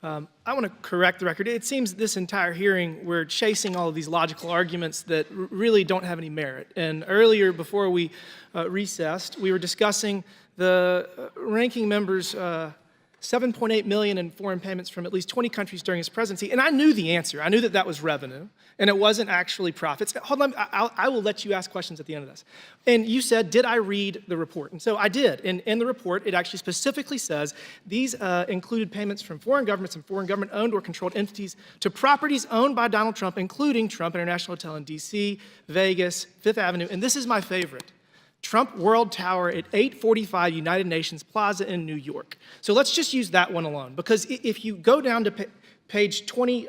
I want to correct the record. It seems this entire hearing we're chasing all of these logical arguments that really don't have any merit. And earlier, before we recessed, we were discussing the ranking member's $7.8 million in foreign payments from at least 20 countries during his presidency, and I knew the answer. I knew that that was revenue, and it wasn't actually profits. Hold on, I will let you ask questions at the end of this. And you said, did I read the report? And so I did. And in the report, it actually specifically says these included payments from foreign governments and foreign government-owned or controlled entities to properties owned by Donald Trump, including Trump International Hotel in D.C., Vegas, Fifth Avenue, and this is my favorite, Trump World Tower at 845 United Nations Plaza in New York. So let's just use that one alone, because if you go down to page 20,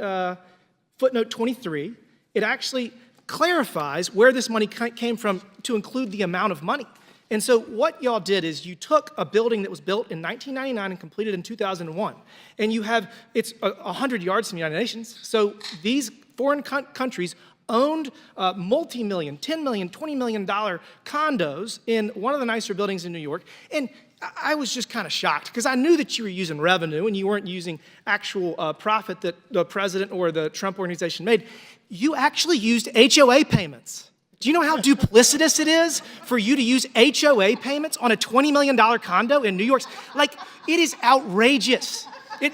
footnote 23, it actually clarifies where this money came from to include the amount of money. And so what y'all did is you took a building that was built in 1999 and completed in 2001, and you have, it's 100 yards from the United Nations, so these foreign countries owned multi-million, $10 million, $20 million condos in one of the nicer buildings in New York. And I was just kind of shocked because I knew that you were using revenue and you weren't using actual profit that the president or the Trump organization made. You actually used HOA payments. Do you know how duplicitous it is for you to use HOA payments on a $20 million condo in New York? Like, it is outrageous.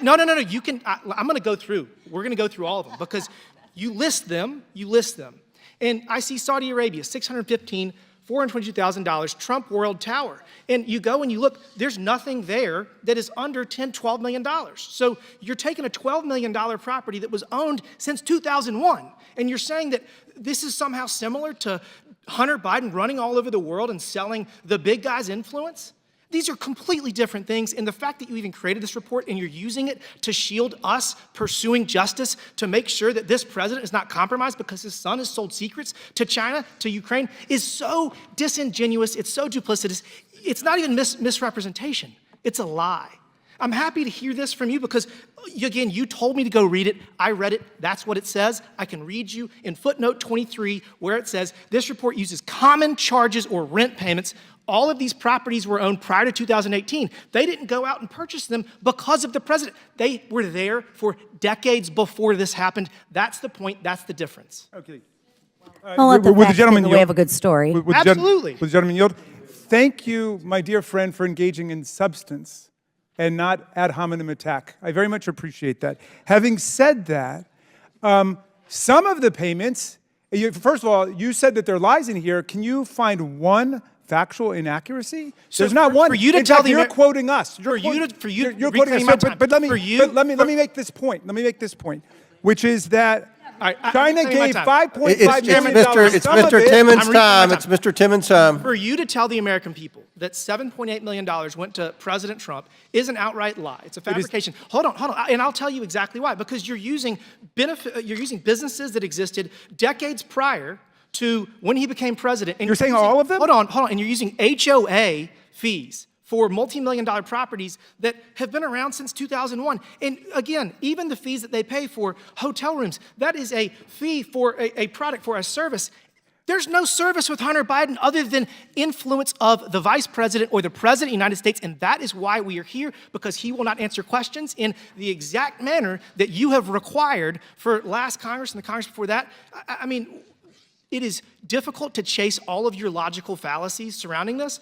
No, you can, I'm gonna go through. We're gonna go through all of them because you list them. And I see Saudi Arabia, $615, $422,000, Trump World Tower. And you go and you look, there's nothing there that is under $10, $12 million. So you're taking a $12 million property that was owned since 2001, and you're saying that this is somehow similar to Hunter Biden running all over the world and selling the big guy's influence? These are completely different things, and the fact that you even created this report and you're using it to shield us pursuing justice to make sure that this president is not compromised because his son has sold secrets to China, to Ukraine, is so disingenuous, it's so duplicitous. It's not even misrepresentation, it's a lie. I'm happy to hear this from you because, again, you told me to go read it. I read it. That's what it says. I can read you in footnote 23 where it says, this report uses common charges or rent payments. All of these properties were owned prior to 2018. They didn't go out and purchase them because of the president. They were there for decades before this happened. That's the point. That's the difference. Okay. I'll let the facts get in the way of a good story. Absolutely. Would the gentleman yield? Thank you, my dear friend, for engaging in substance and not ad hominem attack. I very much appreciate that. Having said that, some of the payments, first of all, you said that there are lies in here. Can you find one factual inaccuracy? So there's not one. For you to tell you're quoting us. You're quoting us. But let me make this point. Let me make this point, which is that China gave $5.5 million. It's Mr. Timmons' time. It's Mr. Timmons' time. For you to tell the American people that $7.8 million went to President Trump is an outright lie. It's a fabrication. Hold on. And I'll tell you exactly why. Because you're using businesses that existed decades prior to when he became president. And you're saying all of them? Hold on. And you're using HOA fees for multi-million-dollar properties that have been around since 2001. And again, even the fees that they pay for hotel rooms, that is a fee for a product, for a service. There's no service with Hunter Biden other than influence of the vice president or the president of the United States, and that is why we are here, because he will not answer questions in the exact manner that you have required for last Congress and the Congress before that. I mean, it is difficult to chase all of your logical fallacies surrounding this,